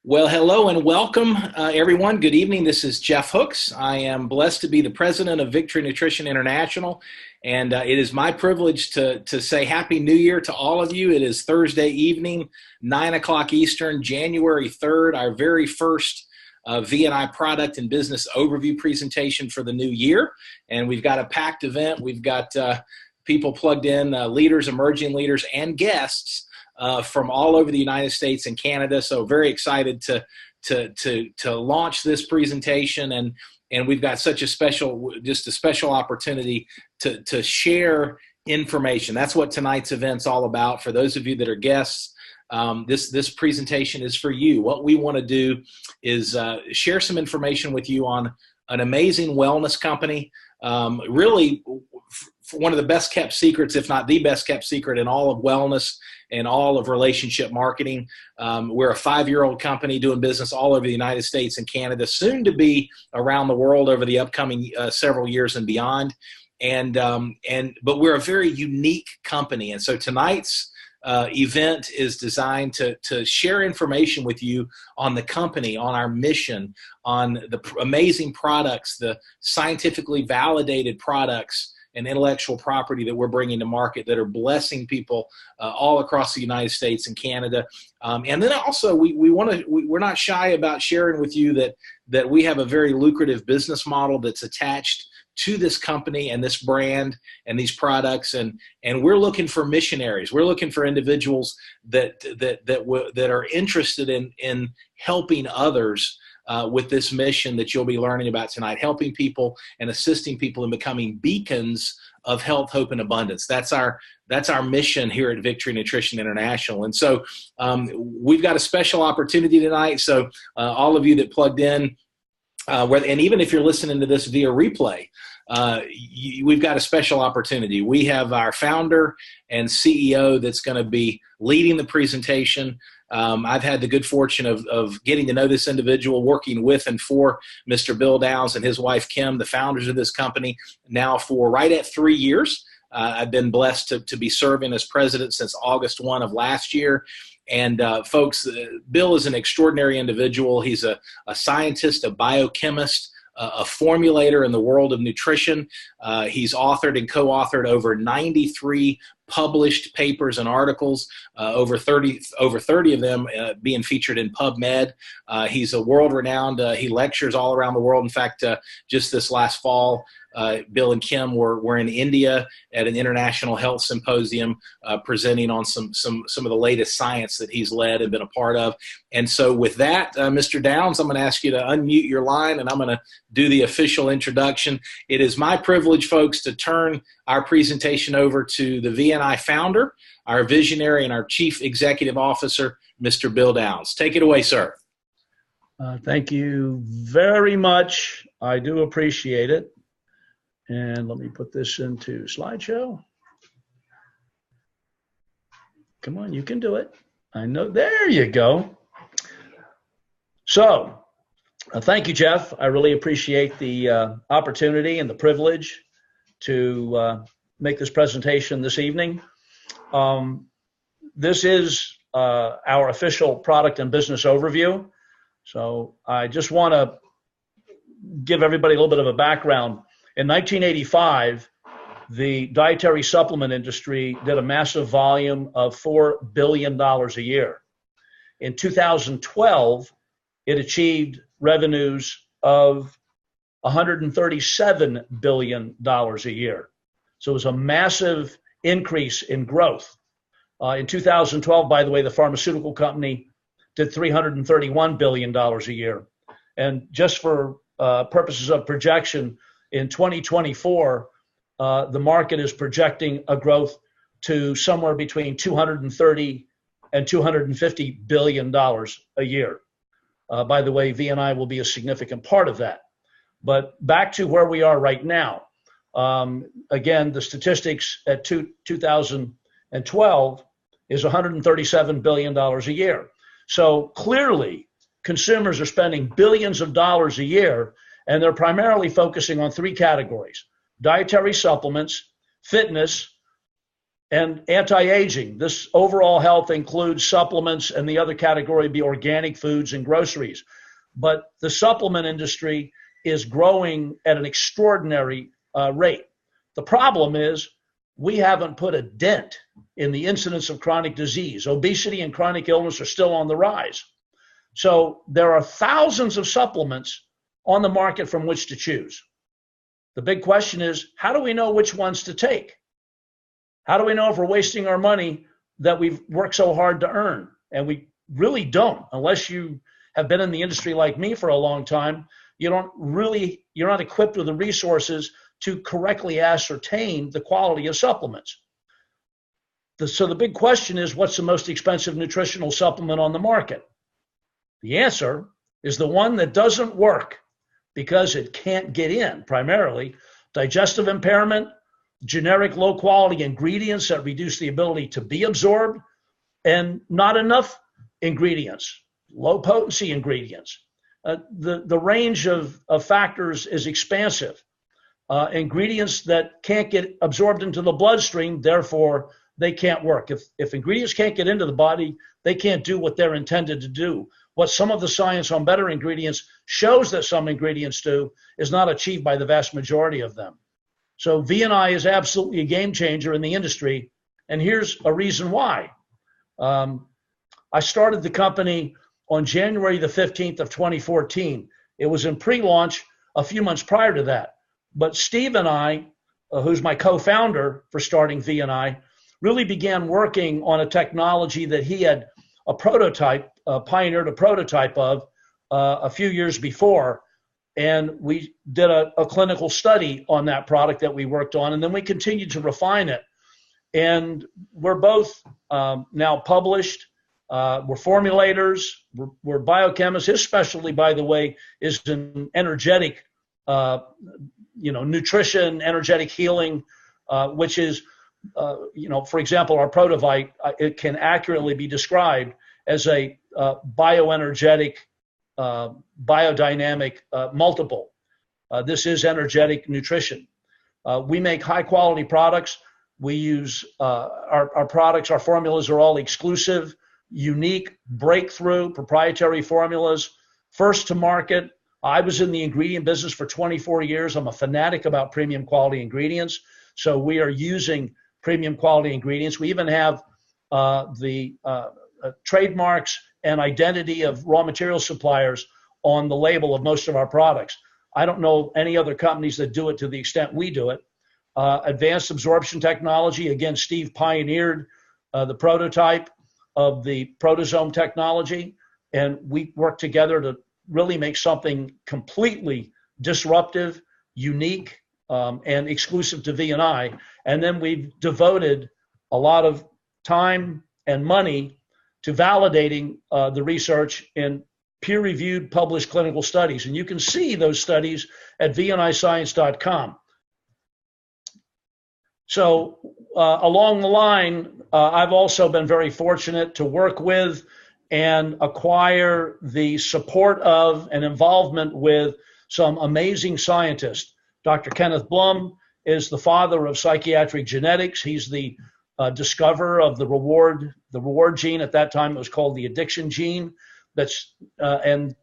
Well, hello and welcome, everyone. Good evening. This is Jeff Hooks. I am blessed to be the president of Victory Nutrition International, and it is my privilege to say Happy New Year to all of you. It is Thursday evening, 9 o'clock Eastern, January 3rd, our very first VNI product and business overview presentation for the new year. And we've got a packed event. We've got people plugged in, leaders, emerging leaders, and guests from all over the United States and Canada. So very excited to launch this presentation, and we've got such a special opportunity to share information. That's what tonight's event's all about. For those of you that are guests, this presentation is for you. What we want to do is share some information with you on an amazing wellness company. Really, one of the best kept secrets, if not the best kept secret in all of wellness and all of relationship marketing. We're a 5-year-old company doing business all over the United States and Canada, soon to be around the world over the upcoming several years and beyond. But we're a very unique company. And so tonight's event is designed to share information with you on the company, on our mission, on the amazing products, the scientifically validated products and intellectual property that we're bringing to market that are blessing people all across the United States and Canada. And then also we're not shy about sharing with you that we have a very lucrative business model that's attached to this company and this brand and these products, and we're looking for missionaries. We're looking for individuals that are interested in helping others with this mission that you'll be learning about tonight, helping people and assisting people in becoming beacons of health, hope, and abundance. That's our mission here at Victory Nutrition International. And so we've got a special opportunity tonight. So all of you that plugged in, and even if you're listening to this via replay, we've got a special opportunity. We have our founder and CEO that's going to be leading the presentation. I've had the good fortune of getting to know this individual, working with and for Mr. Bill Downs and his wife, Kim, the founders of this company, now for right at 3 years. I've been blessed to be serving as president since August 1 of last year. And folks, Bill is an extraordinary individual. He's a scientist, a biochemist, a formulator in the world of nutrition. He's authored and co-authored over 93 published papers and articles, over 30 of them being featured in PubMed. He's a world-renowned. He lectures all around the world. In fact, just this last fall, Bill and Kim were in India at an international health symposium, presenting on some of the latest science that he's led and been a part of. And so with that, Mr. Downs, I'm going to ask you to unmute your line, and I'm going to do the official introduction. It is my privilege, folks, to turn our presentation over to the VNI founder, our visionary, and our chief executive officer, Mr. Bill Downs. Take it away, sir. Thank you very much. I do appreciate it. And let me put this into slideshow. Come on, you can do it. I know. There you go. So, thank you, Jeff. I really appreciate the opportunity and the privilege to make this presentation this evening. This is our official product and business overview. So I just want to give everybody a little bit of a background. In 1985, the dietary supplement industry did a massive volume of $4 billion a year. In 2012, it achieved revenues of $137 billion a year. So it was a massive increase in growth. In 2012, by the way, the pharmaceutical company did $331 billion a year. And just for purposes of projection, in 2024, the market is projecting a growth to somewhere between $230 and $250 billion a year. By the way, VNI will be a significant part of that. But back to where we are right now. Again, the statistics at 2012 is $137 billion a year. So clearly, consumers are spending billions of dollars a year, and they're primarily focusing on 3 categories: dietary supplements, fitness, And anti-aging. This overall health includes supplements, and the other category would be organic foods and groceries. But the supplement industry is growing at an extraordinary rate. The problem is we haven't put a dent in the incidence of chronic disease. Obesity and chronic illness are still on the rise. So there are thousands of supplements on the market from which to choose. The big question is, how do we know which ones to take? How do we know if we're wasting our money that we've worked so hard to earn? And we really don't, unless you have been in the industry like me for a long time. You're not equipped with the resources to correctly ascertain the quality of supplements. So the big question is, what's the most expensive nutritional supplement on the market? The answer is the one that doesn't work because it can't get in, primarily digestive impairment, generic low quality ingredients that reduce the ability to be absorbed, and not enough ingredients, low potency ingredients. The range of factors is expansive. Ingredients that can't get absorbed into the bloodstream, therefore they can't work. If ingredients can't get into the body, they can't do what they're intended to do. What some of the science on better ingredients shows that some ingredients do is not achieved by the vast majority of them. So VNI is absolutely a game changer in the industry, and here's a reason why. I started the company on January the 15th of 2014. It was in pre-launch a few months prior to that. But Steve and I, who's my co-founder for starting VNI, really began working on a technology that he had pioneered a prototype of a few years before. And we did a clinical study on that product that we worked on, and then we continued to refine it. And we're both now published. We're formulators. We're biochemists. His specialty, by the way, is in energetic, nutrition, energetic healing, which is, for example, our Protovite, it can accurately be described as a bioenergetic, biodynamic multiple. This is energetic nutrition. We make high quality products. We use our products, our formulas are all exclusive, unique, breakthrough, proprietary formulas, first to market. I was in the ingredient business for 24 years. I'm a fanatic about premium quality ingredients. So we are using premium quality ingredients. We even have the trademarks and identity of raw material suppliers on the label of most of our products. I don't know any other companies that do it to the extent we do it. Advanced absorption technology, again, Steve pioneered the prototype of the proteasome technology, and we worked together to really make something completely disruptive, unique, and exclusive to VNI. And then we've devoted a lot of time and money to validating the research in peer-reviewed, published clinical studies. And you can see those studies at vniscience.com. So along the line, I've also been very fortunate to work with and acquire the support of and involvement with some amazing scientists. Dr. Kenneth Blum is the father of psychiatric genetics. He's the discoverer of the reward gene. At that time, it was called the addiction gene. And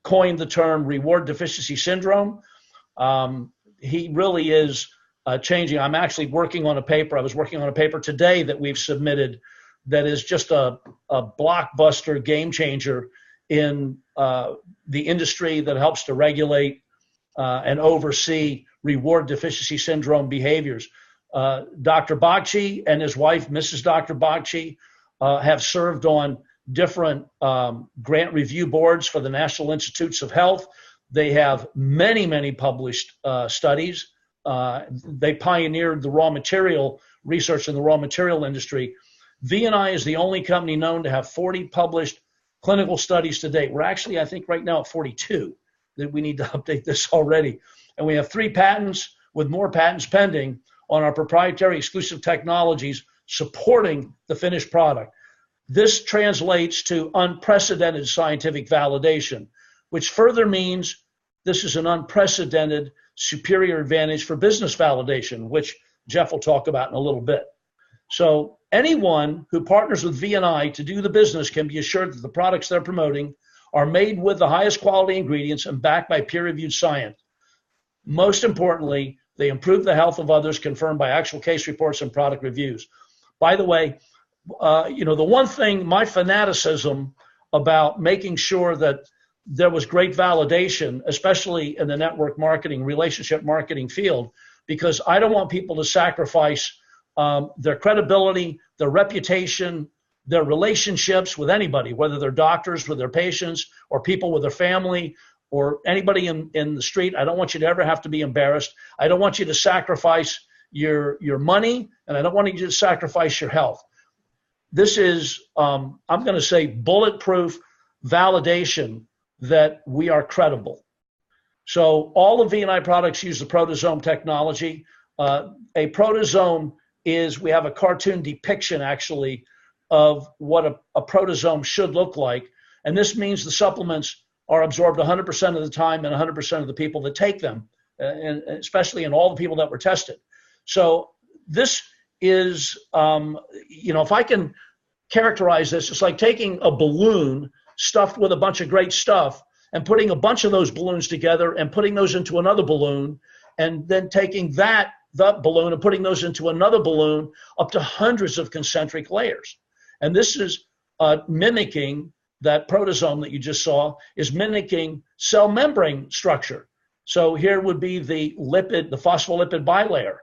coined the term reward deficiency syndrome. He really is changing. I'm actually working on a paper. I was working on a paper today that we've submitted that is just a blockbuster game changer in the industry that helps to regulate and oversee reward deficiency syndrome behaviors. Dr. Bakshi and his wife, Mrs. Dr. Bakshi, have served on different grant review boards for the National Institutes of Health. They have many, many published studies. They pioneered the raw material research in the raw material industry. VNI is the only company known to have 40 published clinical studies to date. We're actually, I think, right now at 42. That we need to update this already. And we have 3 patents with more patents pending on our proprietary exclusive technologies supporting the finished product. This translates to unprecedented scientific validation, which further means this is an unprecedented superior advantage for business validation, which Jeff will talk about in a little bit. So anyone who partners with VNI to do the business can be assured that the products they're promoting are made with the highest quality ingredients and backed by peer-reviewed science. Most importantly, they improve the health of others, confirmed by actual case reports and product reviews. By the way, the one thing, my fanaticism about making sure that there was great validation, especially in the network marketing, relationship marketing field, because I don't want people to sacrifice their credibility, their reputation, their relationships with anybody, whether they're doctors with their patients or people with their family or anybody in the street. I don't want you to ever have to be embarrassed. I don't want you to sacrifice your money, and I don't want you to sacrifice your health. This is, I'm going to say, bulletproof validation that we are credible. So all of VNI products use the proteasome technology. A proteasome is, we have a cartoon depiction actually of what a proteasome should look like. And this means the supplements are absorbed 100% of the time and 100% of the people that take them, and especially in all the people that were tested. So this is, if I can characterize this, it's like taking a balloon stuffed with a bunch of great stuff and putting a bunch of those balloons together and putting those into another balloon, and then taking that balloon and putting those into another balloon up to hundreds of concentric layers. And this is mimicking, that proteasome that you just saw is mimicking cell membrane structure. So here would be the phospholipid bilayer.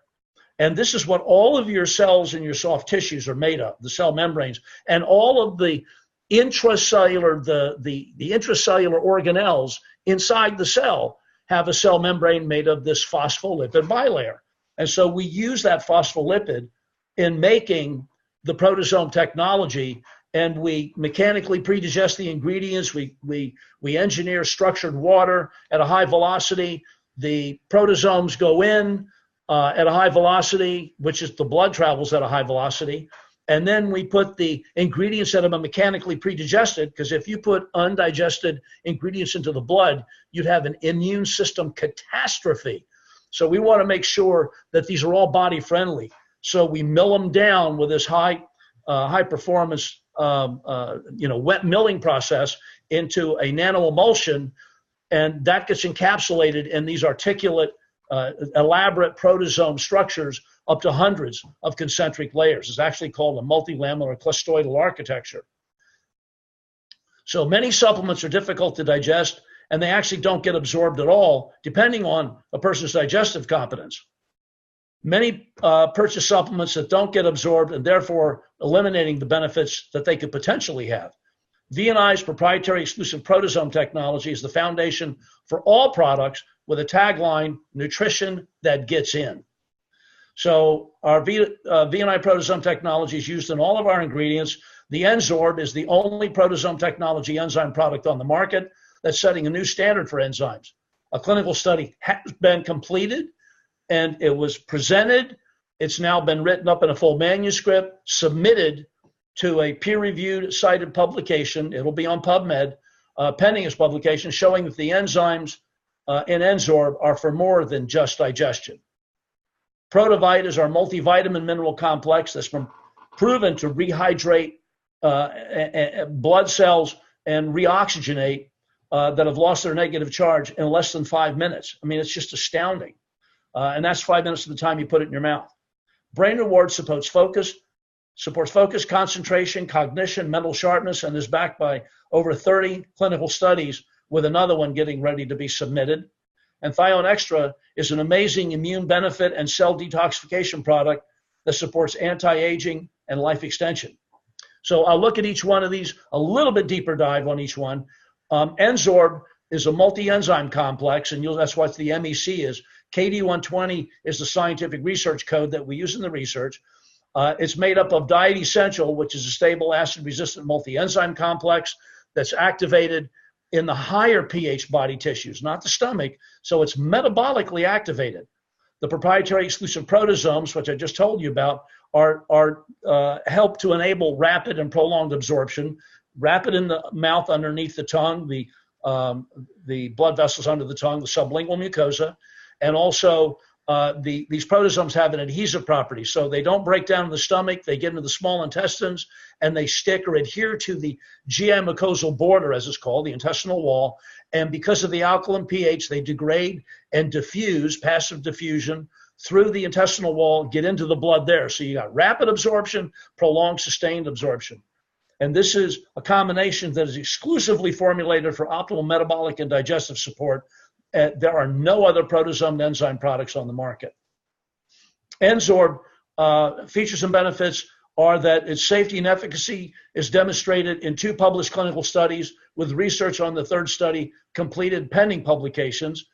And this is what all of your cells in your soft tissues are made of, the cell membranes. And all of the intracellular, the intracellular organelles inside the cell have a cell membrane made of this phospholipid bilayer. And so we use that phospholipid in making the proteasome technology, and we mechanically predigest the ingredients. We engineer structured water at a high velocity. The proteasomes go in at a high velocity, which is the blood travels at a high velocity. And then we put the ingredients that have been mechanically predigested, because if you put undigested ingredients into the blood, you'd have an immune system catastrophe. So we want to make sure that these are all body friendly. So we mill them down with this high performance wet milling process into a nanoemulsion, and that gets encapsulated in these articulate, elaborate proteasome structures up to hundreds of concentric layers. It's actually called a multilamellar clastoidal architecture. So many supplements are difficult to digest, and they actually don't get absorbed at all, depending on a person's digestive competence. Many purchase supplements that don't get absorbed, and therefore eliminating the benefits that they could potentially have. VNI's proprietary exclusive proteasome technology is the foundation for all products, with a tagline, nutrition that gets in. So our VNI proteasome technology is used in all of our ingredients. The Enzorb is the only proteasome technology enzyme product on the market that's setting a new standard for enzymes. A clinical study has been completed, and it was presented. It's now been written up in a full manuscript, submitted to a peer-reviewed cited publication. It'll be on PubMed, pending its publication, showing that the enzymes in Enzorb are for more than just digestion. Protavite is our multivitamin mineral complex that's been proven to rehydrate blood cells and reoxygenate that have lost their negative charge in less than 5 minutes. I mean, it's just astounding. And that's 5 minutes of the time you put it in your mouth. Brain Reward supports focus, concentration, cognition, mental sharpness, and is backed by over 30 clinical studies, with another one getting ready to be submitted. And Thione Extra is an amazing immune benefit and cell detoxification product that supports anti-aging and life extension. So I'll look at each one of these, a little bit deeper dive on each one. Enzorb is a multi-enzyme complex, and that's what the MEC is. KD120 is the scientific research code that we use in the research. It's made up of Diet Essential, which is a stable acid-resistant multi-enzyme complex that's activated in the higher pH body tissues, not the stomach, so it's metabolically activated. The proprietary exclusive proteasomes, which I just told you about, are help to enable rapid and prolonged absorption, rapid in the mouth underneath the tongue, the blood vessels under the tongue, the sublingual mucosa, and also these protozoans have an adhesive property, so they don't break down in the stomach, they get into the small intestines, and they stick or adhere to the GI mucosal border, as it's called, the intestinal wall. And because of the alkaline pH, they degrade and diffuse, passive diffusion, through the intestinal wall, get into the blood there. So you got rapid absorption, prolonged sustained absorption. And this is a combination that is exclusively formulated for optimal metabolic and digestive support. There are no other protozoan enzyme products on the market. Enzorb features and benefits are that its safety and efficacy is demonstrated in 2 published clinical studies, with research on the 3rd study completed pending publications.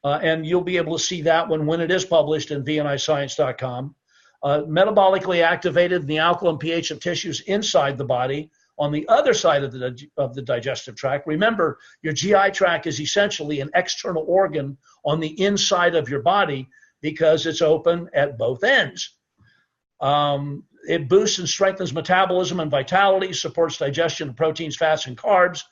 And you'll be able to see that one when it is published in VNIScience.com. Metabolically activated in the alkaline pH of tissues inside the body on the other side of the digestive tract. Remember, your GI tract is essentially an external organ on the inside of your body because it's open at both ends. It boosts and strengthens metabolism and vitality, supports digestion of proteins, fats, and carbs,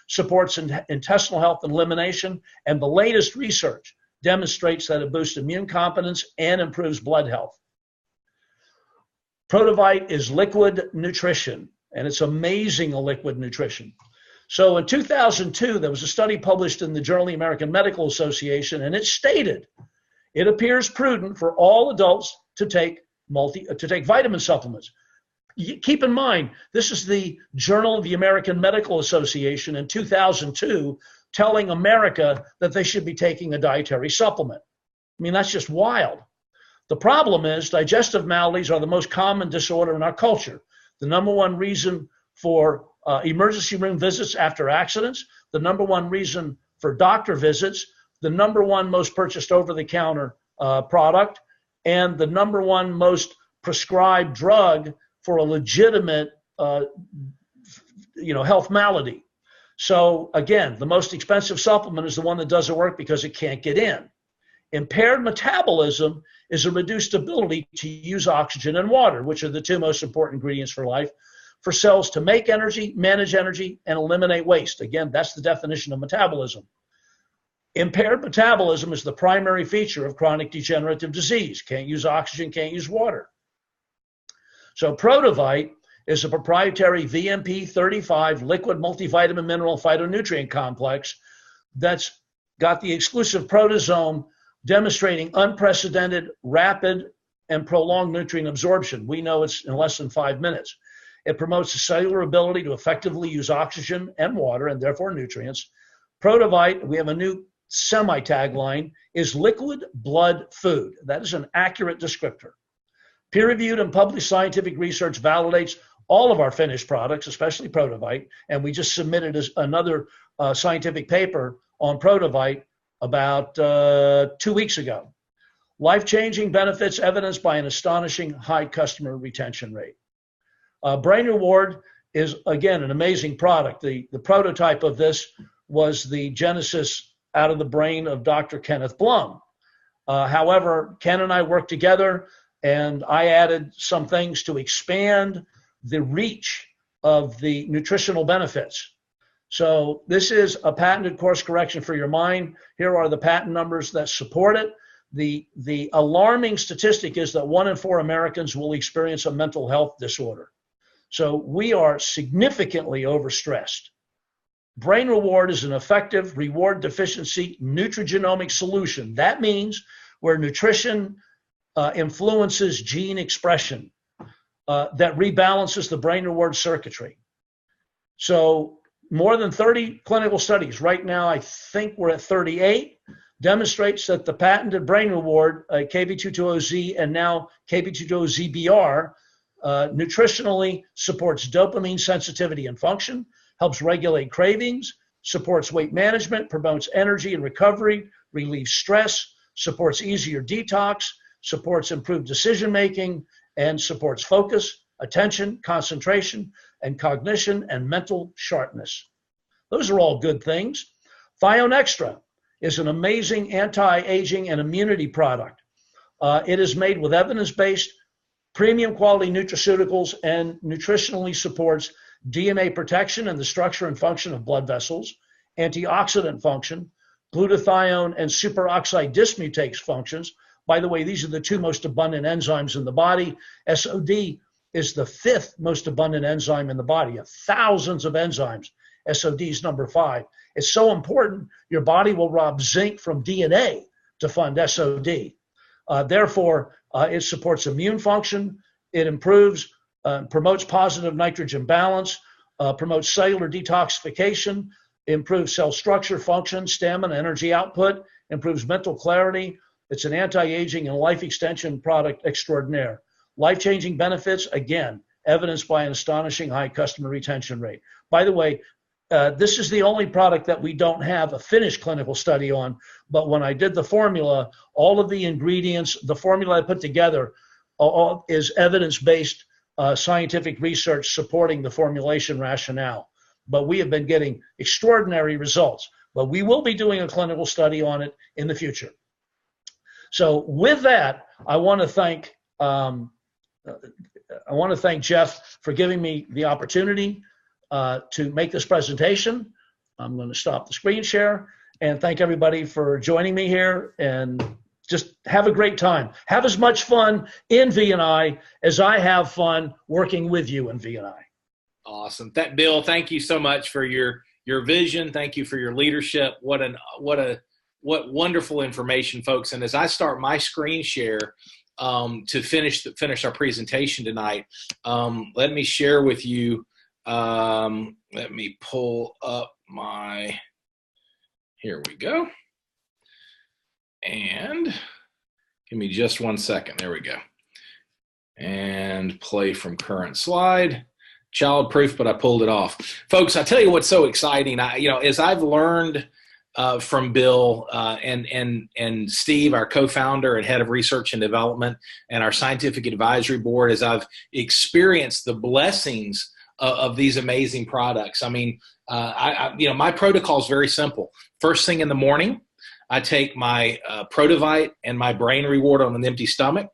supports intestinal health and elimination, and the latest research demonstrates that it boosts immune competence and improves blood health. Protovite is liquid nutrition, and it's amazing liquid nutrition. So in 2002, there was a study published in the Journal of the American Medical Association, and it stated, it appears prudent for all adults to take vitamin supplements. Keep in mind, this is the Journal of the American Medical Association in 2002 telling America that they should be taking a dietary supplement. I mean, that's just wild. The problem is digestive maladies are the most common disorder in our culture. The number 1 reason for emergency room visits after accidents, the number 1 reason for doctor visits, the number 1 most purchased over-the-counter product, and the number 1 most prescribed drug for a legitimate health malady. So again, the most expensive supplement is the one that doesn't work because it can't get in. Impaired metabolism is a reduced ability to use oxygen and water, which are the 2 most important ingredients for life, for cells to make energy, manage energy, and eliminate waste. Again, that's the definition of metabolism. Impaired metabolism is the primary feature of chronic degenerative disease. Can't use oxygen, can't use water. So Protovite is a proprietary VMP35 liquid multivitamin mineral phytonutrient complex that's got the exclusive protozoan demonstrating unprecedented, rapid, and prolonged nutrient absorption. We know it's in less than 5 minutes. It promotes the cellular ability to effectively use oxygen and water, and therefore nutrients. Protovite, we have a new semi-tagline, is liquid blood food. That is an accurate descriptor. Peer-reviewed and published scientific research validates all of our finished products, especially Protovite, and we just submitted another scientific paper on Protovite about 2 weeks ago. Life-changing benefits evidenced by an astonishing high customer retention rate. Brain Reward is, again, an amazing product. The prototype of this was the genesis out of the brain of Dr. Kenneth Blum. However, Ken and I worked together, and I added some things to expand the reach of the nutritional benefits. So this is a patented course correction for your mind. Here are the patent numbers that support it. The alarming statistic is that 1 in 4 Americans will experience a mental health disorder. So we are significantly overstressed. Brain Reward is an effective reward deficiency nutrigenomic solution. That means where nutrition influences gene expression that rebalances the brain reward circuitry. So more than 30 clinical studies, right now I think we're at 38, demonstrates that the patented Brain Reward, KB220Z and now KB220ZBR, nutritionally supports dopamine sensitivity and function, helps regulate cravings, supports weight management, promotes energy and recovery, relieves stress, supports easier detox, supports improved decision-making, and supports focus, attention, concentration, and cognition, and mental sharpness. Those are all good things. Thione Extra is an amazing anti-aging and immunity product. It is made with evidence-based, premium quality nutraceuticals and nutritionally supports DNA protection and the structure and function of blood vessels, antioxidant function, glutathione and superoxide dismutase functions, By the way, these are the two most abundant enzymes in the body. SOD is the fifth most abundant enzyme in the body, of thousands of enzymes. SOD is number 5. It's so important, your body will rob zinc from DNA to fund SOD. Therefore, it supports immune function, it improves, promotes positive nitrogen balance, promotes cellular detoxification, improves cell structure, function, stamina, energy output, improves mental clarity. It's an anti-aging and life extension product extraordinaire. Life-changing benefits, again, evidenced by an astonishing high customer retention rate. By the way, this is the only product that we don't have a finished clinical study on, but when I did the formula, all of the ingredients, the formula I put together is evidence-based scientific research supporting the formulation rationale. But we have been getting extraordinary results, but we will be doing a clinical study on it in the future. So with that, I want to thank Jeff for giving me the opportunity to make this presentation. I'm going to stop the screen share and thank everybody for joining me here, and just have a great time. Have as much fun in VNI as I have fun working with you in VNI. Awesome. Bill, thank you so much for your vision. Thank you for your leadership. What wonderful information, folks. And as I start my screen share to finish our presentation tonight, let me share with you. Let me pull up here we go. And give me just 1 second. There we go. And play from current slide. Child-proof, but I pulled it off. Folks, I tell you what's so exciting. As I've learned from Bill and Steve, our co-founder and head of research and development, and our scientific advisory board, as I've experienced the blessings of these amazing products. I mean, my protocol is very simple. First thing in the morning, I take my Protovite and my Brain Reward on an empty stomach.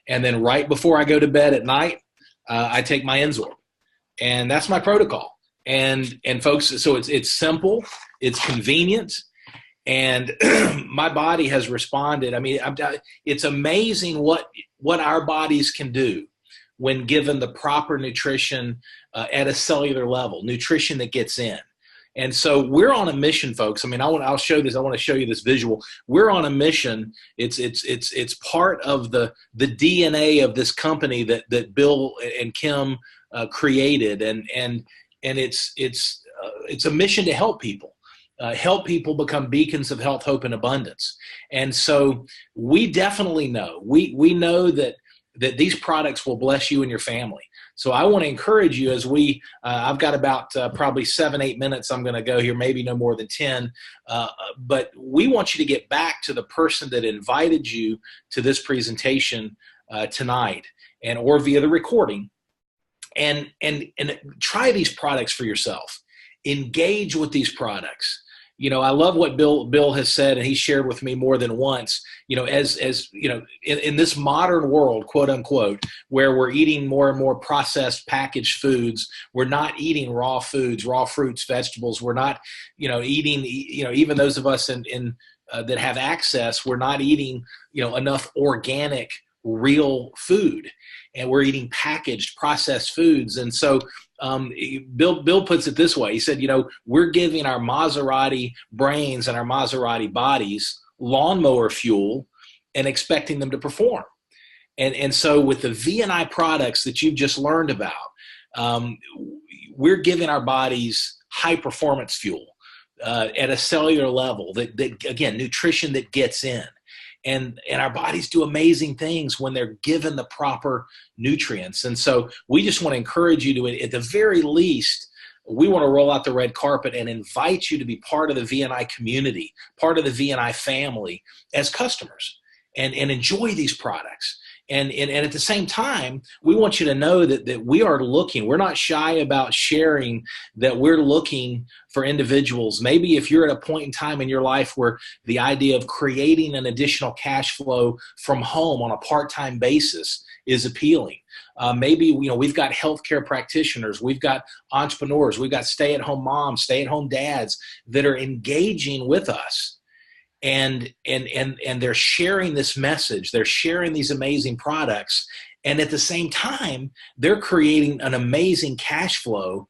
And then right before I go to bed at night, I take my Enzor. And that's my protocol. And folks, so it's simple, it's convenient, and my body has responded. I mean, it's amazing what our bodies can do when given the proper nutrition at a cellular level, nutrition that gets in. And so we're on a mission, folks. I mean, I'll show this. I want to show you this visual. We're on a mission. It's part of the DNA of this company that Bill and Kim created, and it's a mission to help people become beacons of health, hope, and abundance. And so we definitely know we know that these products will bless you and your family. So I want to encourage you as I've got about probably 7-8 minutes I'm going to go here, maybe no more than 10. But we want you to get back to the person that invited you to this presentation tonight or via the recording, and try these products for yourself. Engage with these products. I love what Bill has said, and he shared with me more than once, as in this modern world, quote unquote, where we're eating more and more processed packaged foods, we're not eating raw foods, raw fruits, vegetables. We're not, eating, even those of us that have access, we're not eating, enough organic, real food, and we're eating packaged, processed foods. And so Bill puts it this way. He said, we're giving our Maserati brains and our Maserati bodies lawnmower fuel and expecting them to perform. And so with the VNI products that you've just learned about, we're giving our bodies high performance fuel at a cellular level that again, nutrition that gets in. And our bodies do amazing things when they're given the proper nutrients. And so we just want to encourage you to, at the very least, we want to roll out the red carpet and invite you to be part of the VNI community, part of the VNI family as customers, and enjoy these products. And at the same time, we want you to know that we are looking. We're not shy about sharing that we're looking for individuals. Maybe if you're at a point in time in your life where the idea of creating an additional cash flow from home on a part-time basis is appealing. Maybe, we've got healthcare practitioners, we've got entrepreneurs, we've got stay-at-home moms, stay-at-home dads that are engaging with us. and they're sharing this message. They're sharing these amazing products. And at the same time, they're creating an amazing cash flow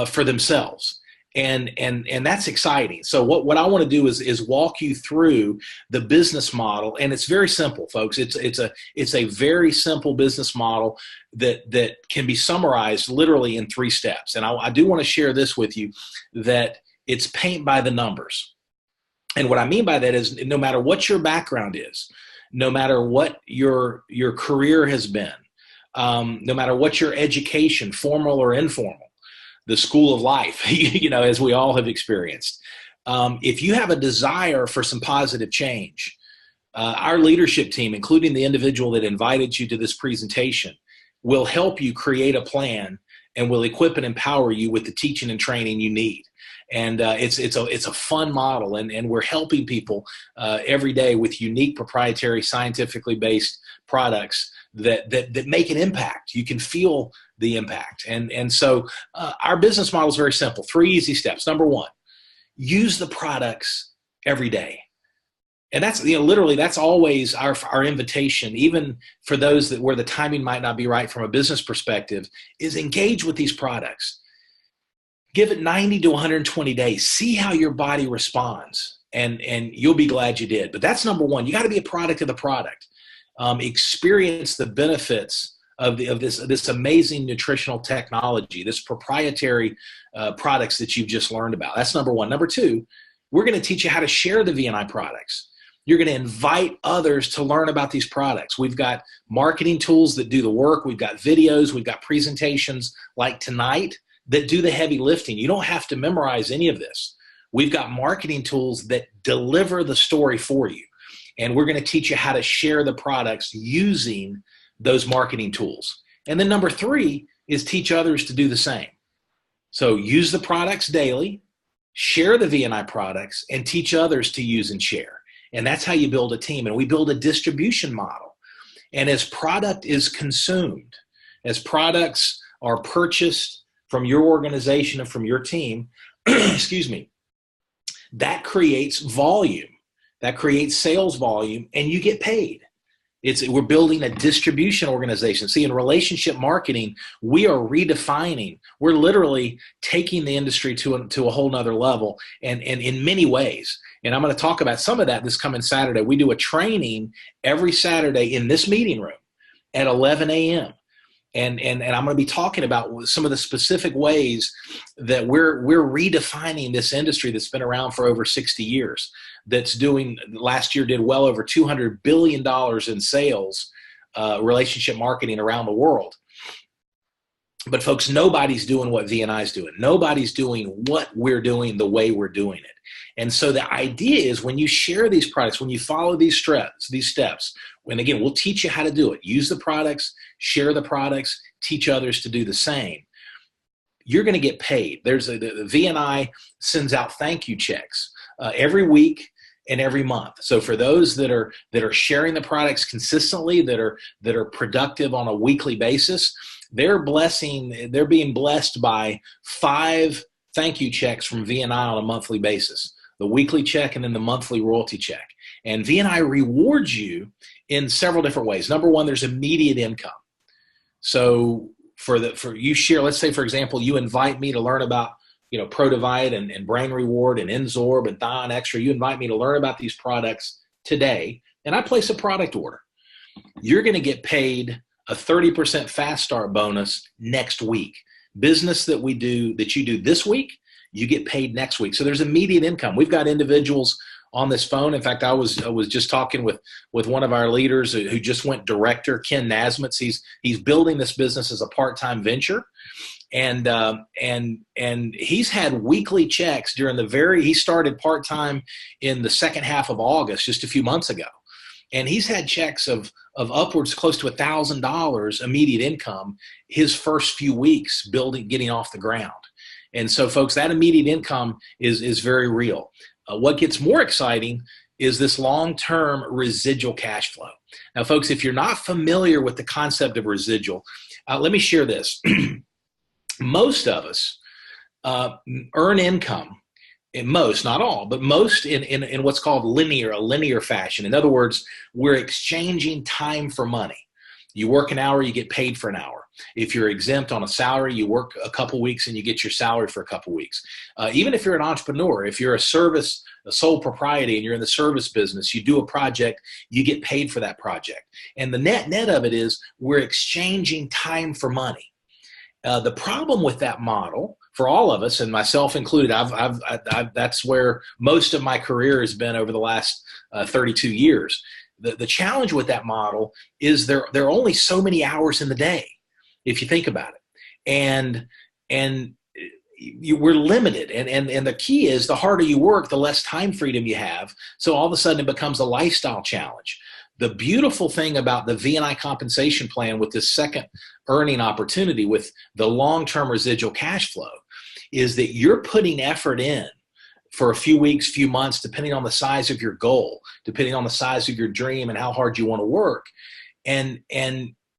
for themselves. And that's exciting. So what I want to do is walk you through the business model, and it's very simple, folks. It's a very simple business model that can be summarized literally in 3 steps. And I do want to share this with you, that it's paint by the numbers. And what I mean by that is, no matter what your background is, no matter what your career has been, no matter what your education, formal or informal, the school of life, as we all have experienced. If you have a desire for some positive change, our leadership team, including the individual that invited you to this presentation, will help you create a plan and will equip and empower you with the teaching and training you need. And it's a fun model, and we're helping people every day with unique, proprietary, scientifically based products that make an impact. You can feel the impact. And so our business model is very simple. 3 easy steps. Number 1, use the products every day. And that's, literally, that's always our invitation, even for those where the timing might not be right from a business perspective, is engage with these products. Give it 90 to 120 days. See how your body responds, and you'll be glad you did. But that's number 1. You got to be a product of the product. Experience the benefits of this amazing nutritional technology, this proprietary products that you've just learned about. That's number 1. Number 2, we're going to teach you how to share the VNI products. You're going to invite others to learn about these products. We've got marketing tools that do the work. We've got videos. We've got presentations like tonight that do the heavy lifting. You don't have to memorize any of this. We've got marketing tools that deliver the story for you. And we're going to teach you how to share the products using those marketing tools. And then number 3 is teach others to do the same. So use the products daily, share the VNI products, and teach others to use and share. And that's how you build a team. And we build a distribution model. And as product is consumed, as products are purchased from your organization and from your team, excuse me, that creates volume. That creates sales volume, and you get paid. We're building a distribution organization. See, in relationship marketing, we are redefining. We're literally taking the industry to a whole nother level, and in many ways. And I'm going to talk about some of that this coming Saturday. We do a training every Saturday in this meeting room at 11 a.m. And I'm going to be talking about some of the specific ways that we're redefining this industry that's been around for over 60 years. Last year did well over $200 billion in sales, relationship marketing around the world. But folks, nobody's doing what VNI is doing. Nobody's doing what we're doing the way we're doing it. And so the idea is, when you share these products, when you follow these steps, and again, we'll teach you how to do it. Use the products, share the products, teach others to do the same. You're going to get paid. The VNI sends out thank you checks every week and every month. So for those that are sharing the products consistently, that are productive on a weekly basis, they're being blessed by 5 thank you checks from VNI on a monthly basis. The weekly check and then the monthly royalty check. And VNI rewards you in several different ways. Number 1, there's immediate income. So for you share, let's say, for example, you invite me to learn about ProDivide and Brain Reward and Enzorb and Thion Extra. You invite me to learn about these products today, and I place a product order. You're going to get paid a 30% fast start bonus next week. Business that you do this week, you get paid next week. So there's immediate income. We've got individuals on this phone. In fact, I was just talking with one of our leaders who just went director, Ken Nasmitz. He's building this business as a part-time venture. And he's had weekly checks he started part-time in the second half of August, just a few months ago. And he's had checks of upwards close to $1,000 immediate income his first few weeks getting off the ground. And so, folks, that immediate income is very real. What gets more exciting is this long-term residual cash flow. Now, folks, if you're not familiar with the concept of residual, let me share this. Most of us earn income in most, not all, but most in what's called a linear fashion. In other words, we're exchanging time for money. You work an hour, you get paid for an hour. If you're exempt on a salary, you work a couple weeks and you get your salary for a couple weeks. Even if you're an entrepreneur, if you're a sole proprietor and you're in the service business, you do a project, you get paid for that project. And the net of it is we're exchanging time for money. The problem with that model for all of us, and myself included, that's where most of my career has been over the last 32 years. The challenge with that model is there are only so many hours in the day, if you think about it, and we're limited. And the key is the harder you work, the less time freedom you have. So all of a sudden it becomes a lifestyle challenge. The beautiful thing about the VNI compensation plan with this second earning opportunity with the long-term residual cash flow is that you're putting effort in for a few weeks, few months, depending on the size of your goal, depending on the size of your dream and how hard you want to work. And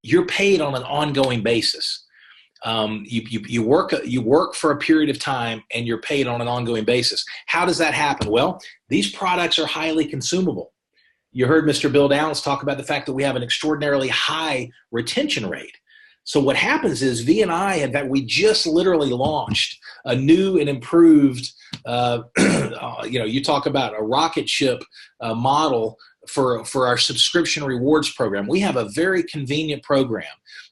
you're paid on an ongoing basis. You work for a period of time and you're paid on an ongoing basis. How does that happen? Well, these products are highly consumable. You heard Mr. Bill Downs talk about the fact that we have an extraordinarily high retention rate. So what happens is VNI, we just literally launched a new and improved, you talk about a rocket ship model for our subscription rewards program. We have a very convenient program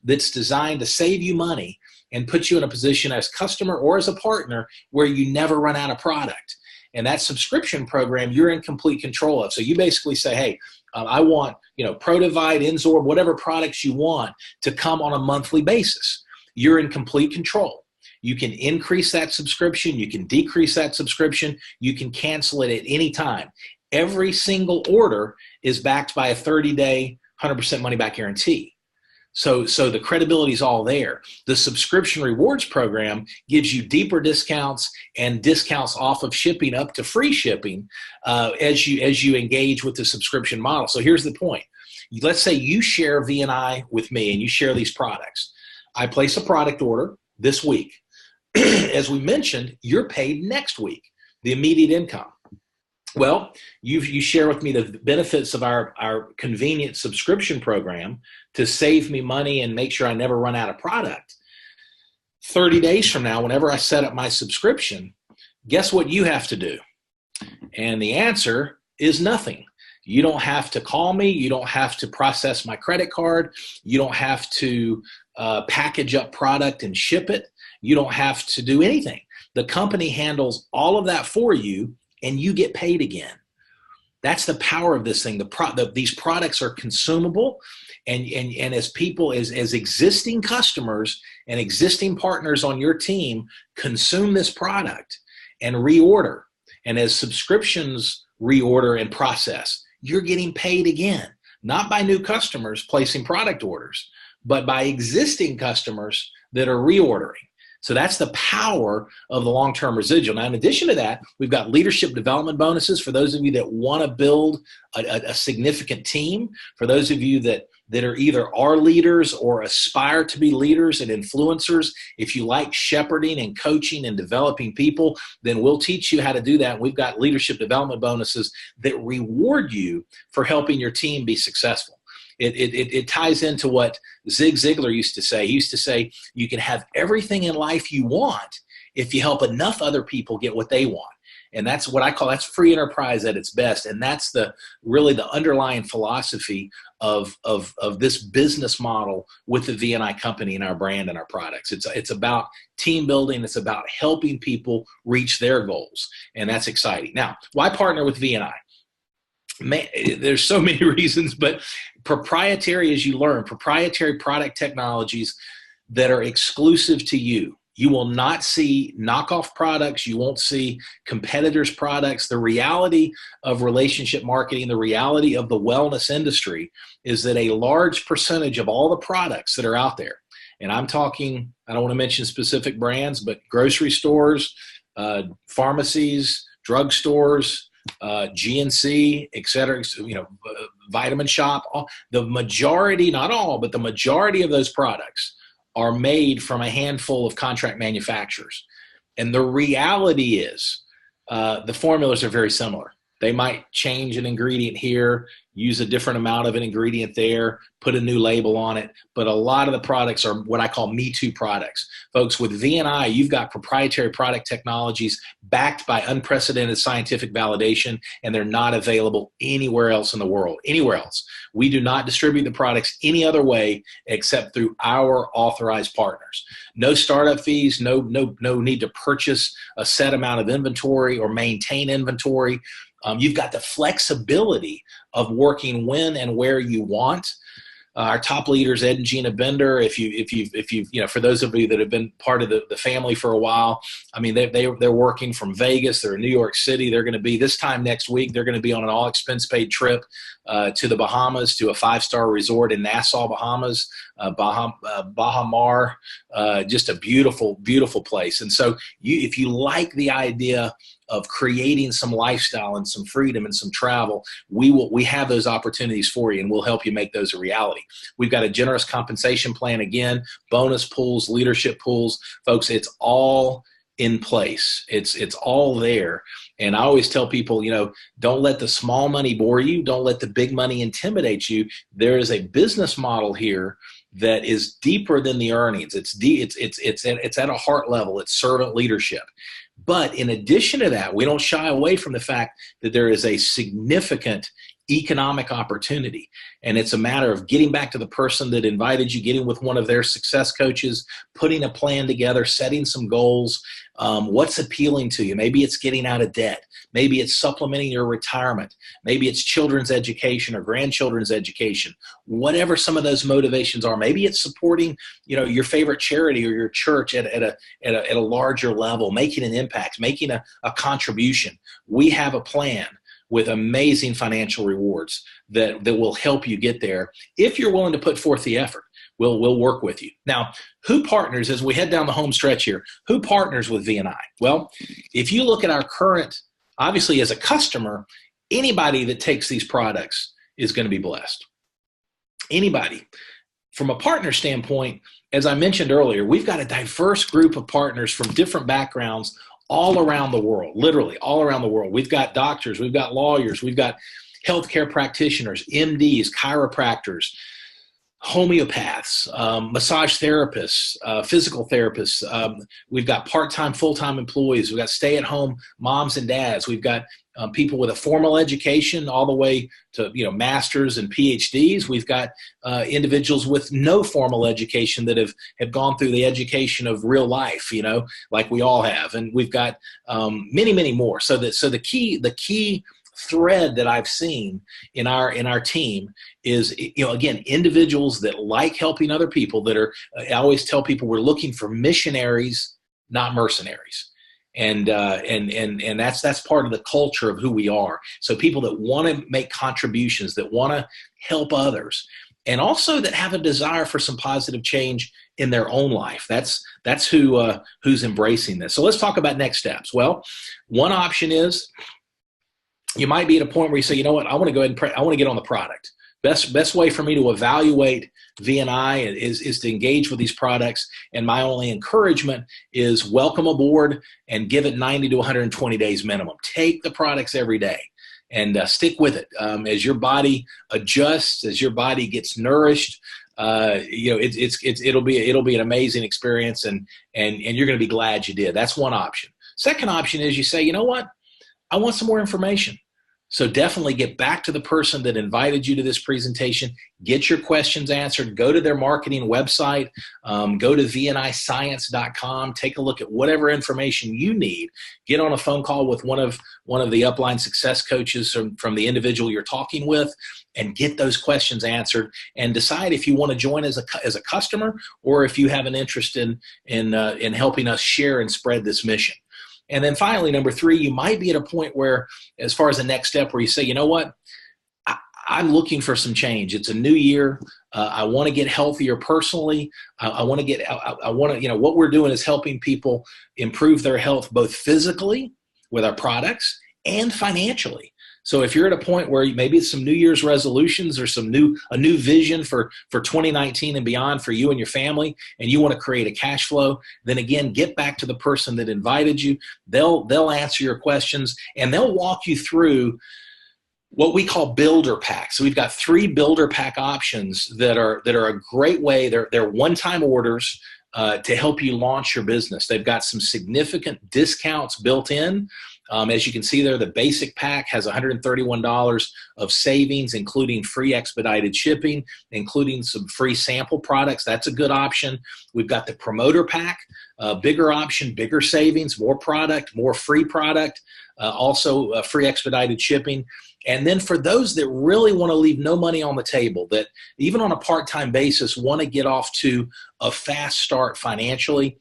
that's designed to save you money and put you in a position as customer or as a partner where you never run out of product. And that subscription program, you're in complete control of. So you basically say, hey, I want, Protivite, Enzorb, whatever products you want to come on a monthly basis. You're in complete control. You can increase that subscription. You can decrease that subscription. You can cancel it at any time. Every single order is backed by a 30-day, 100% money-back guarantee. So the credibility is all there. The subscription rewards program gives you deeper discounts and discounts off of shipping up to free shipping as you engage with the subscription model. So here's the point. Let's say you share VNI with me and you share these products. I place a product order this week. As we mentioned, you're paid next week, the immediate income. Well, you share with me the benefits of our convenient subscription program to save me money and make sure I never run out of product. 30 days from now, whenever I set up my subscription, guess what you have to do? And the answer is nothing. You don't have to call me. You don't have to process my credit card. You don't have to package up product and ship it. You don't have to do anything. The company handles all of that for you, and you get paid again. That's the power of this thing. These products are consumable, and as people, as existing customers and existing partners on your team consume this product and reorder, and as subscriptions reorder and process, you're getting paid again, not by new customers placing product orders, but by existing customers that are reordering. So that's the power of the long-term residual. Now, in addition to that, we've got leadership development bonuses for those of you that want to build a significant team, for those of you that are either are leaders or aspire to be leaders and influencers. If you like shepherding and coaching and developing people, then we'll teach you how to do that. We've got leadership development bonuses that reward you for helping your team be successful. It ties into what Zig Ziglar used to say. He used to say, you can have everything in life you want if you help enough other people get what they want. And that's what I call, that's free enterprise at its best. And that's really the underlying philosophy of this business model with the VNI company and our brand and our products. It's about team building. It's about helping people reach their goals. And that's exciting. Now, why partner with VNI? There's so many reasons, but proprietary, as you learn, proprietary product technologies that are exclusive to you. You will not see knockoff products. You won't see competitors' products. The reality of relationship marketing, the reality of the wellness industry is that a large percentage of all the products that are out there, and I'm talking, I don't want to mention specific brands, but grocery stores, pharmacies, drugstores, GNC, et cetera, Vitamin Shop, the majority, not all, but the majority of those products are made from a handful of contract manufacturers. And the reality is the formulas are very similar. They might change an ingredient here, use a different amount of an ingredient there, put a new label on it. But a lot of the products are what I call Me Too products. Folks, with VNI, you've got proprietary product technologies backed by unprecedented scientific validation, and they're not available anywhere else in the world, anywhere else. We do not distribute the products any other way except through our authorized partners. No startup fees, no need to purchase a set amount of inventory or maintain inventory. You've got the flexibility of working when and where you want. Our top leaders, Ed and Gina Bender, if you for those of you that have been part of the family for a while, I mean, they're working from Vegas. They're in New York City. They're going to be this time next week. They're going to be on an all expense paid trip to the Bahamas, to a 5-star resort in Nassau, Bahamas, Baha Mar, just a beautiful, beautiful place. And so if you like the idea of creating some lifestyle and some freedom and some travel, we have those opportunities for you, and we'll help you make those a reality. We've got a generous compensation plan, again, bonus pools, leadership pools. Folks, it's all in place. It's all there. And I always tell people, don't let the small money bore you. Don't let the big money intimidate you. There is a business model here that is deeper than the earnings. It's at a heart level. It's servant leadership. But in addition to that, we don't shy away from the fact that there is a significant economic opportunity. And it's a matter of getting back to the person that invited you, getting with one of their success coaches, putting a plan together, setting some goals. What's appealing to you? Maybe it's getting out of debt. Maybe it's supplementing your retirement. Maybe it's children's education or grandchildren's education. Whatever some of those motivations are. Maybe it's supporting, your favorite charity or your church at a larger level, making an impact, making a contribution. We have a plan with amazing financial rewards that will help you get there if you're willing to put forth the effort. We'll work with you. Now, who partners, as we head down the home stretch here, who partners with VNI? Well, if you look at our current, obviously as a customer, anybody that takes these products is going to be blessed. Anybody. From a partner standpoint, as I mentioned earlier, we've got a diverse group of partners from different backgrounds all around the world, literally all around the world. We've got doctors, we've got lawyers, we've got healthcare practitioners, MDs, chiropractors, homeopaths, massage therapists, physical therapists. We've got part-time, full-time employees. We've got stay-at-home moms and dads. We've got people with a formal education all the way to masters and PhDs. We've got individuals with no formal education that have gone through the education of real life, like we all have. And we've got many, many more. So the key thread that I've seen in our team is, again, individuals that like helping other people, that are, I always tell people, we're looking for missionaries, not mercenaries. And that's part of the culture of who we are. So people that want to make contributions, that want to help others, and also that have a desire for some positive change in their own life. That's who's embracing this. So let's talk about next steps. Well, one option is, you might be at a point where you say, you know what, I want to go ahead and I want to get on the product. Best way for me to evaluate VNI is to engage with these products. And my only encouragement is welcome aboard and give it 90 to 120 days minimum. Take the products every day and stick with it. As your body adjusts, as your body gets nourished, it'll be an amazing experience, and you're going to be glad you did. That's one option. Second option is you say, you know what, I want some more information. So definitely get back to the person that invited you to this presentation. Get your questions answered. Go to their marketing website. Go to VNIScience.com. Take a look at whatever information you need. Get on a phone call with one of the upline success coaches from the individual you're talking with, and get those questions answered. And decide if you want to join as a customer, or if you have an interest in helping us share and spread this mission. And then finally, number 3, you might be at a point where, as far as the next step, where you say, you know what, I'm looking for some change. It's a new year. I want to get healthier personally. I want to, what we're doing is helping people improve their health, both physically with our products and financially. So if you're at a point where maybe it's some New Year's resolutions or a new vision for 2019 and beyond for you and your family, and you want to create a cash flow, then again, get back to the person that invited you. They'll answer your questions, and they'll walk you through what we call builder packs. So we've got 3 builder pack options that are a great way. They're one-time orders to help you launch your business. They've got some significant discounts built in. As you can see there, the basic pack has $131 of savings, including free expedited shipping, including some free sample products. That's a good option. We've got the promoter pack, bigger option, bigger savings, more product, more free product, also free expedited shipping. And then for those that really want to leave no money on the table, that even on a part-time basis want to get off to a fast start financially,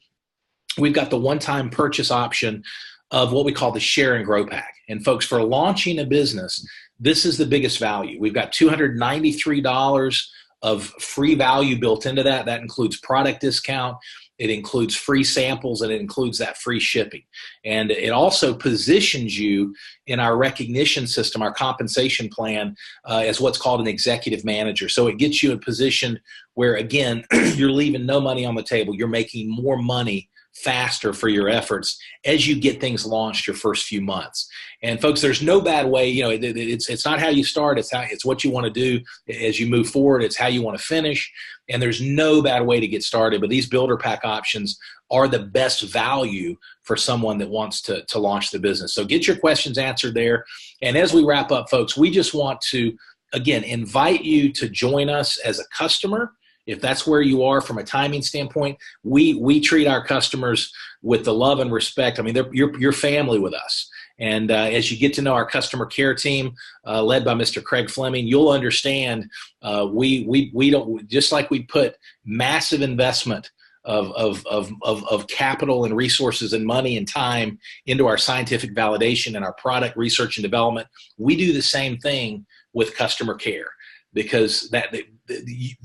we've got the one-time purchase option of what we call the Share and Grow Pack. And folks, for launching a business, this is the biggest value. We've got $293 of free value built into that. That includes product discount, it includes free samples, and it includes that free shipping. And it also positions you in our recognition system, our compensation plan, as what's called an executive manager. So it gets you in a position where, again, you're leaving no money on the table. You're making more money faster for your efforts as you get things launched your first few months. And folks, there's no bad way. It's not how you start. It's what you want to do as you move forward. It's how you want to finish. And there's no bad way to get started. But these builder pack options are the best value for someone that wants to launch the business. So get your questions answered there. And as we wrap up, folks, we just want to, again, invite you to join us as a customer. If that's where you are from a timing standpoint, we treat our customers with the love and respect. I mean, you're family with us. And as you get to know our customer care team, led by Mr. Craig Fleming, you'll understand we don't, just like we put massive investment of capital and resources and money and time into our scientific validation and our product research and development, we do the same thing with customer care, because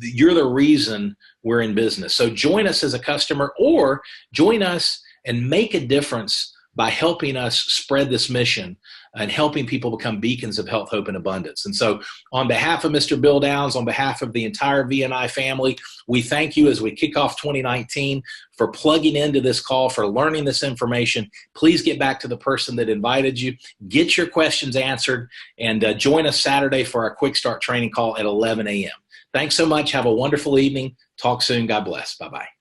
you're the reason we're in business. So join us as a customer, or join us and make a difference by helping us spread this mission and helping people become beacons of health, hope, and abundance. And so on behalf of Mr. Bill Downs, on behalf of the entire VNI family, we thank you as we kick off 2019 for plugging into this call, for learning this information. Please get back to the person that invited you, get your questions answered, and join us Saturday for our quick start training call at 11 a.m. Thanks so much. Have a wonderful evening. Talk soon. God bless. Bye-bye.